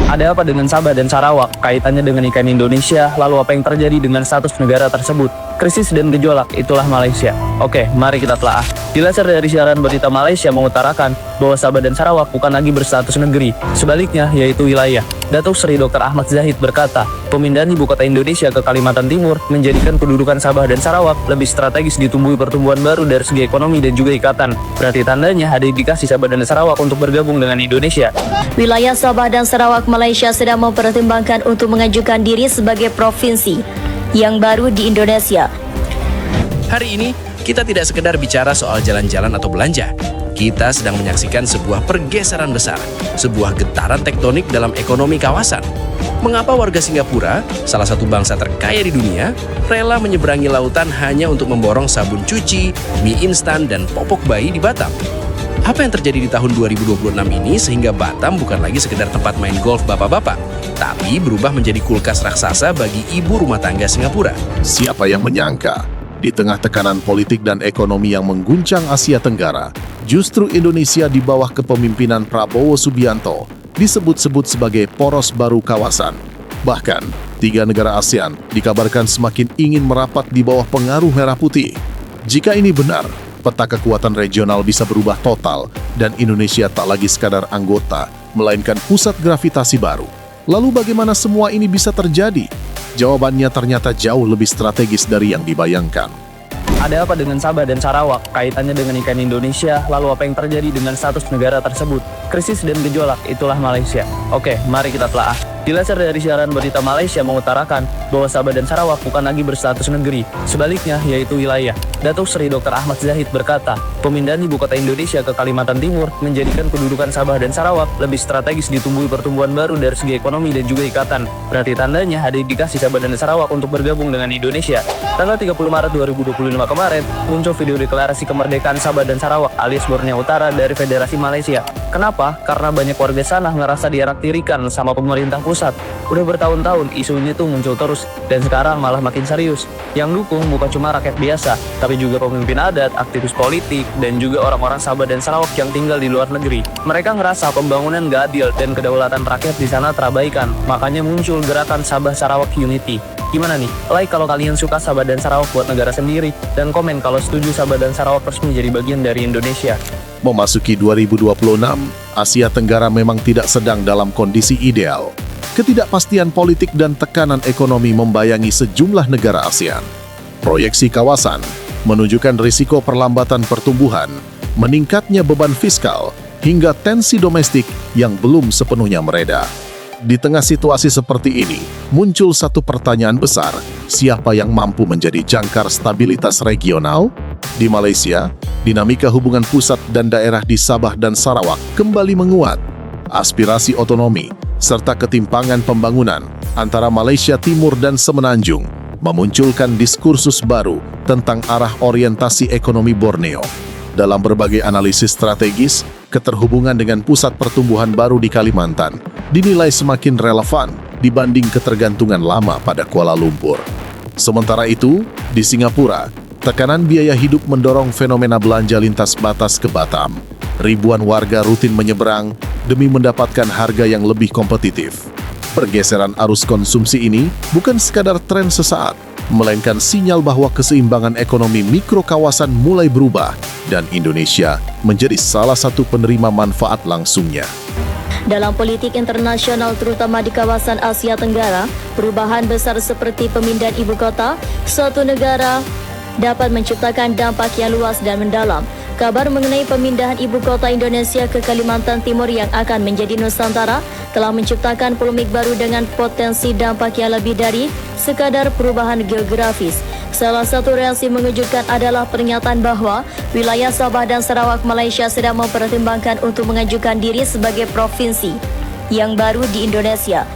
Ada apa dengan Sabah dan Sarawak? Kaitannya dengan ikan Indonesia, lalu apa yang terjadi dengan status negara tersebut? Krisis dan gejolak, itulah Malaysia. Oke, mari kita telah. Dilansir dari siaran berita Malaysia mengutarakan bahwa Sabah dan Sarawak bukan lagi berstatus negeri, sebaliknya yaitu wilayah. Datuk Seri Dr. Ahmad Zahid berkata, pemindahan ibu kota Indonesia ke Kalimantan Timur menjadikan kedudukan Sabah dan Sarawak lebih strategis ditumbuhi pertumbuhan baru dari segi ekonomi dan juga ikatan. Berarti tandanya ada indikasi Sabah dan Sarawak untuk bergabung dengan Indonesia. Wilayah Sabah dan Sarawak Malaysia sedang mempertimbangkan untuk mengajukan diri sebagai provinsi yang baru di Indonesia. Hari ini, kita tidak sekedar bicara soal jalan-jalan atau belanja. Kita sedang menyaksikan sebuah pergeseran besar, sebuah getaran tektonik dalam ekonomi kawasan. Mengapa warga Singapura, salah satu bangsa terkaya di dunia, rela menyeberangi lautan hanya untuk memborong sabun cuci, mie instan, dan popok bayi di Batam? Apa yang terjadi di tahun 2026 ini sehingga Batam bukan lagi sekedar tempat main golf bapak-bapak, tapi berubah menjadi kulkas raksasa bagi ibu rumah tangga Singapura? Siapa yang menyangka, di tengah tekanan politik dan ekonomi yang mengguncang Asia Tenggara, justru Indonesia di bawah kepemimpinan Prabowo Subianto disebut-sebut sebagai poros baru kawasan. Bahkan, 3 negara ASEAN dikabarkan semakin ingin merapat di bawah pengaruh Merah Putih. Jika ini benar, peta kekuatan regional bisa berubah total dan Indonesia tak lagi sekadar anggota, melainkan pusat gravitasi baru. Lalu bagaimana semua ini bisa terjadi? Jawabannya ternyata jauh lebih strategis dari yang dibayangkan. Ada apa dengan Sabah dan Sarawak? Kaitannya dengan ikan Indonesia, lalu apa yang terjadi dengan status negara tersebut? Krisis dan gejolak, itulah Malaysia. Oke, mari kita telah. Dilansir dari siaran berita Malaysia mengutarakan bahwa Sabah dan Sarawak bukan lagi berstatus negeri, sebaliknya yaitu wilayah. Datuk Seri Dr. Ahmad Zahid berkata, pemindahan ibu kota Indonesia ke Kalimantan Timur menjadikan kedudukan Sabah dan Sarawak lebih strategis ditumbuhi pertumbuhan baru dari segi ekonomi dan juga ikatan. Berarti tandanya ada indikasi Sabah dan Sarawak untuk bergabung dengan Indonesia. Tanggal 30 Maret 2025 kemarin, muncul video deklarasi kemerdekaan Sabah dan Sarawak alias Borneo Utara dari Federasi Malaysia. Kenapa? Karena banyak warga sana ngerasa dianaktirikan sama pemerintah pusat. Udah bertahun-tahun isu ini tuh muncul terus, dan sekarang malah makin serius. Yang dukung bukan cuma rakyat biasa, tapi juga pemimpin adat, aktivis politik, dan juga orang-orang Sabah dan Sarawak yang tinggal di luar negeri. Mereka ngerasa pembangunan gak adil dan kedaulatan rakyat di sana terabaikan. Makanya muncul gerakan Sabah Sarawak Unity. Gimana nih? Like kalau kalian suka Sabah dan Sarawak buat negara sendiri, dan komen kalau setuju Sabah dan Sarawak resmi jadi bagian dari Indonesia. Memasuki 2026, Asia Tenggara memang tidak sedang dalam kondisi ideal. Ketidakpastian politik dan tekanan ekonomi membayangi sejumlah negara ASEAN. Proyeksi kawasan menunjukkan risiko perlambatan pertumbuhan, meningkatnya beban fiskal, hingga tensi domestik yang belum sepenuhnya mereda. Di tengah situasi seperti ini, muncul satu pertanyaan besar, siapa yang mampu menjadi jangkar stabilitas regional? Di Malaysia, dinamika hubungan pusat dan daerah di Sabah dan Sarawak kembali menguat. Aspirasi otonomi, serta ketimpangan pembangunan antara Malaysia Timur dan Semenanjung memunculkan diskursus baru tentang arah orientasi ekonomi Borneo. Dalam berbagai analisis strategis, keterhubungan dengan pusat pertumbuhan baru di Kalimantan dinilai semakin relevan dibanding ketergantungan lama pada Kuala Lumpur. Sementara itu, di Singapura, tekanan biaya hidup mendorong fenomena belanja lintas batas ke Batam. Ribuan warga rutin menyeberang demi mendapatkan harga yang lebih kompetitif. Pergeseran arus konsumsi ini bukan sekadar tren sesaat, melainkan sinyal bahwa keseimbangan ekonomi mikro kawasan mulai berubah dan Indonesia menjadi salah satu penerima manfaat langsungnya. Dalam politik internasional terutama di kawasan Asia Tenggara, perubahan besar seperti pemindahan ibu kota suatu negara dapat menciptakan dampak yang luas dan mendalam. Kabar mengenai pemindahan ibu kota Indonesia ke Kalimantan Timur yang akan menjadi Nusantara telah menciptakan polemik baru dengan potensi dampak yang lebih dari sekadar perubahan geografis. Salah satu reaksi mengejutkan adalah pernyataan bahwa wilayah Sabah dan Sarawak Malaysia sedang mempertimbangkan untuk mengajukan diri sebagai provinsi yang baru di Indonesia.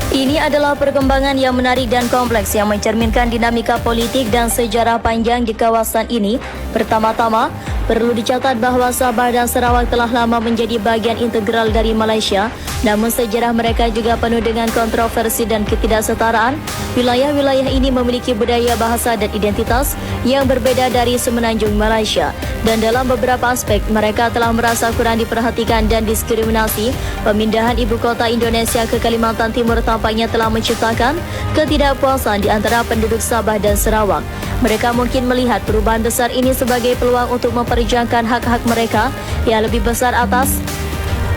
Ini adalah perkembangan yang menarik dan kompleks yang mencerminkan dinamika politik dan sejarah panjang di kawasan ini. Pertama-tama, perlu dicatat bahwa Sabah dan Sarawak telah lama menjadi bagian integral dari Malaysia. Namun sejarah mereka juga penuh dengan kontroversi dan ketidaksetaraan. Wilayah-wilayah ini memiliki budaya, bahasa dan identitas yang berbeda dari semenanjung Malaysia. Dan dalam beberapa aspek, mereka telah merasa kurang diperhatikan dan diskriminasi. Pemindahan ibu kota Indonesia ke Kalimantan Timur tampaknya telah menciptakan ketidakpuasan di antara penduduk Sabah dan Sarawak. Mereka mungkin melihat perubahan besar ini sebagai peluang untuk memperjuangkan hak-hak mereka yang lebih besar atas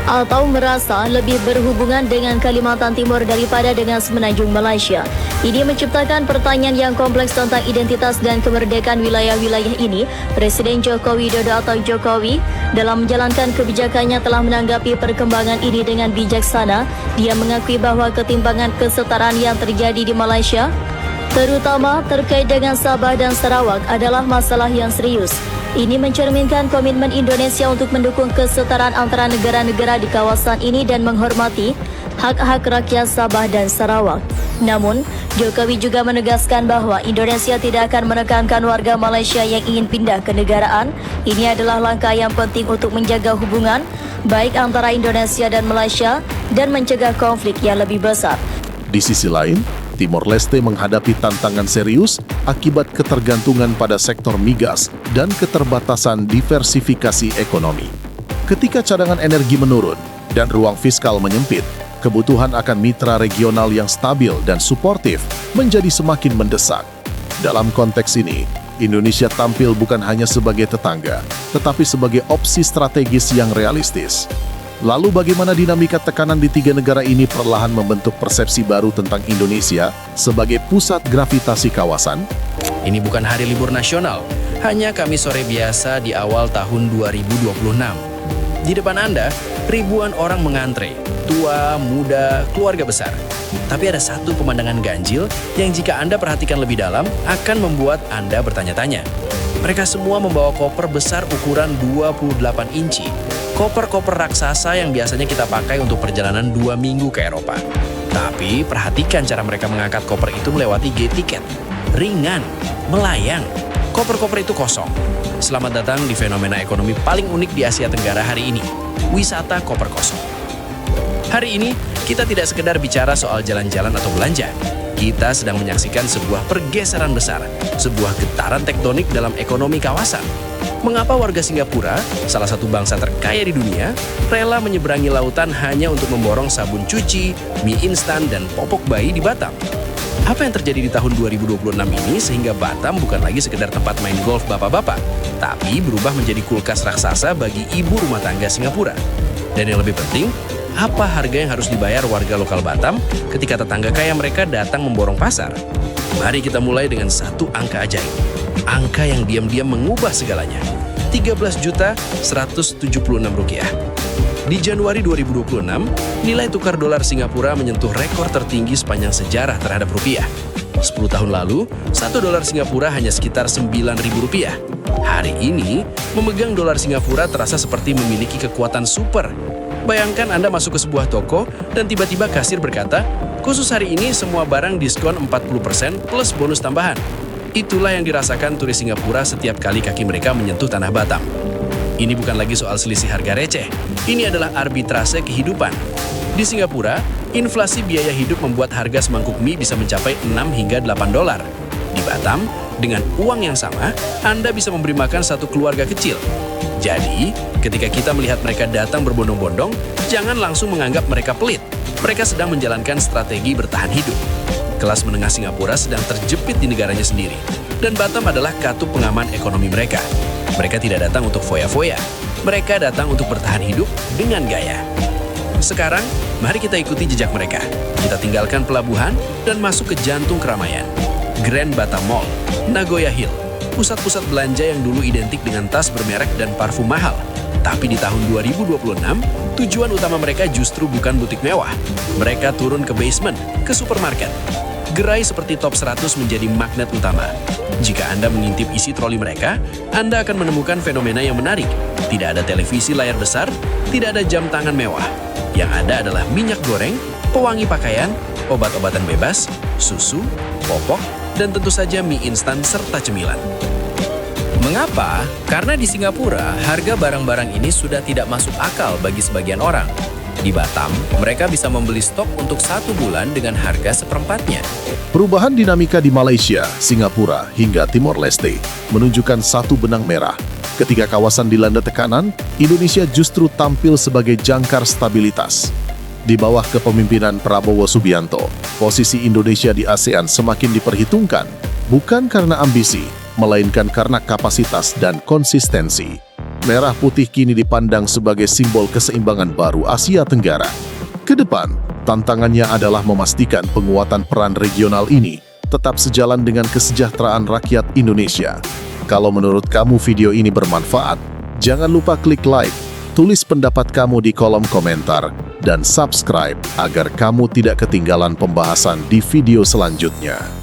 atau merasa lebih berhubungan dengan Kalimantan Timur daripada dengan semenanjung Malaysia. Ini menciptakan pertanyaan yang kompleks tentang identitas dan kemerdekaan wilayah-wilayah ini. Presiden Joko Widodo atau Jokowi dalam menjalankan kebijakannya telah menanggapi perkembangan ini dengan bijaksana. Dia mengakui bahwa ketimpangan kesetaraan yang terjadi di Malaysia, terutama terkait dengan Sabah dan Sarawak, adalah masalah yang serius. Ini mencerminkan komitmen Indonesia untuk mendukung kesetaraan antara negara-negara di kawasan ini dan menghormati hak-hak rakyat Sabah dan Sarawak. Namun, Jokowi juga menegaskan bahwa Indonesia tidak akan menekankan warga Malaysia yang ingin pindah ke negaraan. Ini adalah langkah yang penting untuk menjaga hubungan baik antara Indonesia dan Malaysia dan mencegah konflik yang lebih besar. Di sisi lain, Timor Leste menghadapi tantangan serius akibat ketergantungan pada sektor migas dan keterbatasan diversifikasi ekonomi. Ketika cadangan energi menurun dan ruang fiskal menyempit, kebutuhan akan mitra regional yang stabil dan suportif menjadi semakin mendesak. Dalam konteks ini, Indonesia tampil bukan hanya sebagai tetangga, tetapi sebagai opsi strategis yang realistis. Lalu bagaimana dinamika tekanan di tiga negara ini perlahan membentuk persepsi baru tentang Indonesia sebagai pusat gravitasi kawasan? Ini bukan hari libur nasional, hanya Kamis sore biasa di awal tahun 2026. Di depan Anda, ribuan orang mengantre, tua, muda, keluarga besar. Tapi ada satu pemandangan ganjil yang jika Anda perhatikan lebih dalam akan membuat Anda bertanya-tanya. Mereka semua membawa koper besar ukuran 28 inci. Koper-koper raksasa yang biasanya kita pakai untuk perjalanan 2 minggu ke Eropa. Tapi perhatikan cara mereka mengangkat koper itu melewati gate tiket. Ringan, melayang. Koper-koper itu kosong. Selamat datang di fenomena ekonomi paling unik di Asia Tenggara hari ini. Wisata koper kosong. Hari ini, kita tidak sekedar bicara soal jalan-jalan atau belanja. Kita sedang menyaksikan sebuah pergeseran besar, sebuah getaran tektonik dalam ekonomi kawasan. Mengapa warga Singapura, salah satu bangsa terkaya di dunia, rela menyeberangi lautan hanya untuk memborong sabun cuci, mie instan, dan popok bayi di Batam? Apa yang terjadi di tahun 2026 ini sehingga Batam bukan lagi sekedar tempat main golf bapak-bapak, tapi berubah menjadi kulkas raksasa bagi ibu rumah tangga Singapura? Dan yang lebih penting, apa harga yang harus dibayar warga lokal Batam ketika tetangga kaya mereka datang memborong pasar? Mari kita mulai dengan satu angka ajaib. Angka yang diam-diam mengubah segalanya. 13.176 rupiah. Di Januari 2026, nilai tukar dolar Singapura menyentuh rekor tertinggi sepanjang sejarah terhadap rupiah. 10 tahun lalu, 1 dolar Singapura hanya sekitar 9.000 rupiah. Hari ini, memegang dolar Singapura terasa seperti memiliki kekuatan super. Bayangkan Anda masuk ke sebuah toko dan tiba-tiba kasir berkata, khusus hari ini semua barang diskon 40% plus bonus tambahan. Itulah yang dirasakan turis Singapura setiap kali kaki mereka menyentuh tanah Batam. Ini bukan lagi soal selisih harga receh. Ini adalah arbitrase kehidupan. Di Singapura, inflasi biaya hidup membuat harga semangkuk mie bisa mencapai 6 hingga 8 dolar. Di Batam, dengan uang yang sama, Anda bisa memberi makan satu keluarga kecil. Jadi, ketika kita melihat mereka datang berbondong-bondong, jangan langsung menganggap mereka pelit. Mereka sedang menjalankan strategi bertahan hidup. Kelas menengah Singapura sedang terjepit di negaranya sendiri. Dan Batam adalah katup pengaman ekonomi mereka. Mereka tidak datang untuk foya-foya. Mereka datang untuk bertahan hidup dengan gaya. Sekarang, mari kita ikuti jejak mereka. Kita tinggalkan pelabuhan dan masuk ke jantung keramaian. Grand Batam Mall, Nagoya Hill, pusat-pusat belanja yang dulu identik dengan tas bermerek dan parfum mahal. Tapi di tahun 2026, tujuan utama mereka justru bukan butik mewah. Mereka turun ke basement, ke supermarket. Gerai seperti Top 100 menjadi magnet utama. Jika Anda mengintip isi troli mereka, Anda akan menemukan fenomena yang menarik. Tidak ada televisi layar besar, tidak ada jam tangan mewah. Yang ada adalah minyak goreng, pewangi pakaian, obat-obatan bebas, susu, popok, dan tentu saja mie instan serta cemilan. Mengapa? Karena di Singapura, harga barang-barang ini sudah tidak masuk akal bagi sebagian orang. Di Batam, mereka bisa membeli stok untuk 1 bulan dengan harga seperempatnya. Perubahan dinamika di Malaysia, Singapura, hingga Timor Leste menunjukkan satu benang merah. Ketika kawasan dilanda tekanan, Indonesia justru tampil sebagai jangkar stabilitas. Di bawah kepemimpinan Prabowo Subianto, posisi Indonesia di ASEAN semakin diperhitungkan, bukan karena ambisi, melainkan karena kapasitas dan konsistensi. Merah putih kini dipandang sebagai simbol keseimbangan baru Asia Tenggara. Ke depan, tantangannya adalah memastikan penguatan peran regional ini tetap sejalan dengan kesejahteraan rakyat Indonesia. Kalau menurut kamu video ini bermanfaat, jangan lupa klik like, tulis pendapat kamu di kolom komentar, dan subscribe agar kamu tidak ketinggalan pembahasan di video selanjutnya.